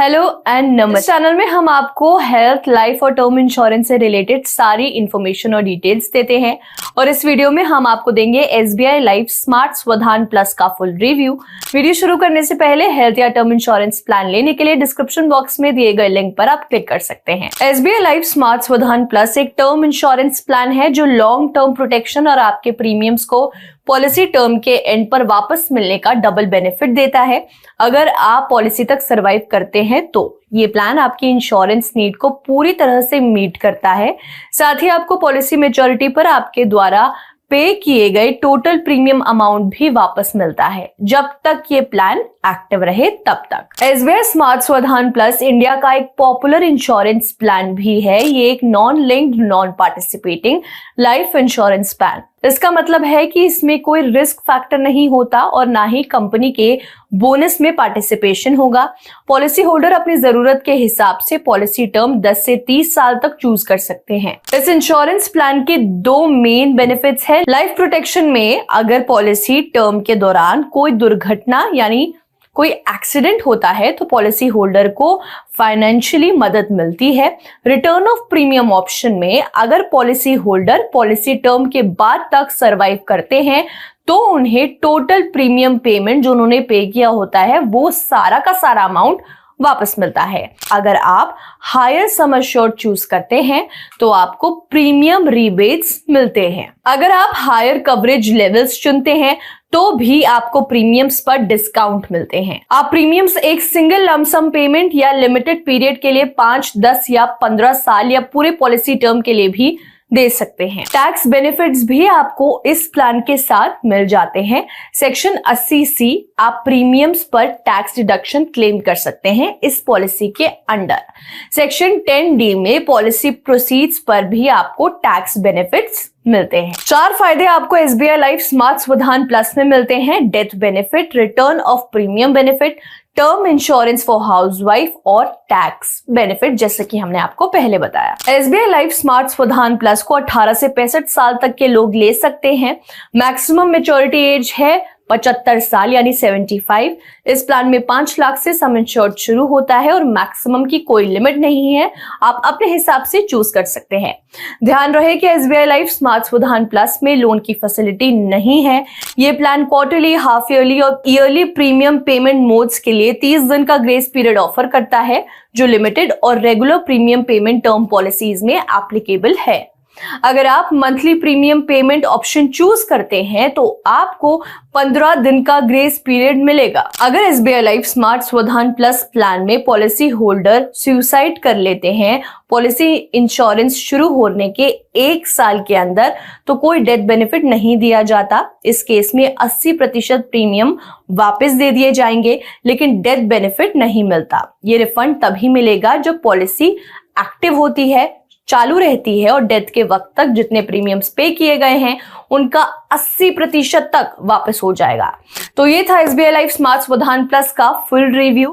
Hello and नमस्ते। इस channel में हम आपको हेल्थ, लाइफ और टर्म इंश्योरेंस से रिलेटेड सारी इंफॉर्मेशन और डिटेल्स देते हैं और इस वीडियो में हम आपको देंगे SBI life smart Swadhan plus का फुल रिव्यू। वीडियो शुरू करने से पहले हेल्थ या टर्म इंश्योरेंस प्लान लेने के लिए डिस्क्रिप्शन बॉक्स में दिए गए लिंक पर आप क्लिक कर सकते हैं। SBI life smart Swadhan plus एक टर्म इंश्योरेंस प्लान है जो लॉन्ग टर्म प्रोटेक्शन और आपके प्रीमियम्स को पॉलिसी टर्म के एंड पर वापस मिलने का डबल बेनिफिट देता है। अगर आप पॉलिसी तक सरवाइव करते हैं तो ये प्लान आपकी इंश्योरेंस नीड को पूरी तरह से मीट करता है। साथ ही आपको पॉलिसी मैच्योरिटी पर आपके द्वारा पे किए गए टोटल प्रीमियम अमाउंट भी वापस मिलता है, जब तक ये प्लान एक्टिव रहे तब तक। SBI smart Swadhan plus India का एक पॉपुलर इंश्योरेंस प्लान भी है। ये एक non linked, non participating life insurance plan. इसका मतलब है कि इसमें कोई रिस्क फैक्टर नहीं होता और ना ही कंपनी के बोनस में पार्टिसिपेशन होगा। पॉलिसी होल्डर अपनी जरूरत के हिसाब से पॉलिसी टर्म 10 से 30 साल तक चूज कर सकते हैं। इस इंश्योरेंस प्लान के दो मेन बेनिफिट्स है। लाइफ प्रोटेक्शन में अगर पॉलिसी टर्म के दौरान कोई दुर्घटना यानी कोई एक्सीडेंट होता है तो पॉलिसी होल्डर को फाइनेंशियली मदद मिलती है। रिटर्न ऑफ प्रीमियम ऑप्शन में अगर पॉलिसी होल्डर पॉलिसी टर्म के बाद तक सरवाइव करते हैं तो उन्हें टोटल प्रीमियम पेमेंट जो उन्होंने पे किया होता है वो सारा का सारा अमाउंट वापस मिलता है। अगर आप हायर सम एश्योर्ड चूज करते हैं तो आपको प्रीमियम रिबेट्स मिलते हैं। अगर आप हायर कवरेज लेवल्स चुनते हैं तो भी आपको प्रीमियम्स पर डिस्काउंट मिलते हैं। आप प्रीमियम्स एक सिंगल लमसम पेमेंट या लिमिटेड पीरियड के लिए 5, 10 या 15 साल या पूरे पॉलिसी टर्म के लिए भी दे सकते हैं। टैक्स बेनिफिट्स भी आपको इस प्लान के साथ मिल जाते हैं। सेक्शन 80C आप प्रीमियम्स पर टैक्स डिडक्शन क्लेम कर सकते हैं इस पॉलिसी के अंडर। सेक्शन 10D में पॉलिसी प्रोसीड्स पर भी आपको टैक्स बेनिफिट्स मिलते हैं। 4 फायदे आपको SBI life smart Swadhan plus में मिलते हैं। Death benefit, return of premium benefit, term insurance for housewife और टैक्स बेनिफिट, जैसे कि हमने आपको पहले बताया। SBI life smart Swadhan plus को 18 से 65 साल तक के लोग ले सकते हैं। मैक्सिमम मैच्योरिटी एज है 75 साल यानी 75। इस प्लान में 5 लाख से सम इंश्योर्ड शुरू होता है और मैक्सिमम की कोई लिमिट नहीं है, आप अपने हिसाब से चूज कर सकते हैं। ध्यान रहे कि SBI life smart Swadhan plus में लोन की फैसिलिटी नहीं है। ये प्लान क्वार्टरली, हाफ ईयरली और ईयरली प्रीमियम पेमेंट मोड्स के लिए 30 दिन का ग्रेस पीरियड ऑफर करता है, जो लिमिटेड और regular premium payment term policies में एप्लीकेबल है। अगर आप monthly premium payment option choose करते हैं तो आपको 15 दिन का ग्रेस पीरियड मिलेगा। अगर SBI life smart Swadhan plus plan में पॉलिसी होल्डर सुसाइड कर लेते हैं पॉलिसी इंश्योरेंस शुरू होने के 1 साल के अंदर तो कोई डेथ बेनिफिट नहीं दिया जाता। इस केस में 80% प्रीमियम वापस दे दिए जाएंगे, लेकिन डेथ बेनिफिट नहीं मिलता। ये रिफंड तभी मिलेगा जब पॉलिसी एक्टिव होती है, चालू रहती है और डेथ के वक्त तक जितने प्रीमियम्स पे किए गए हैं उनका 80% तक वापस हो जाएगा। तो ये था SBI life smart Swadhan plus का फुल रिव्यू।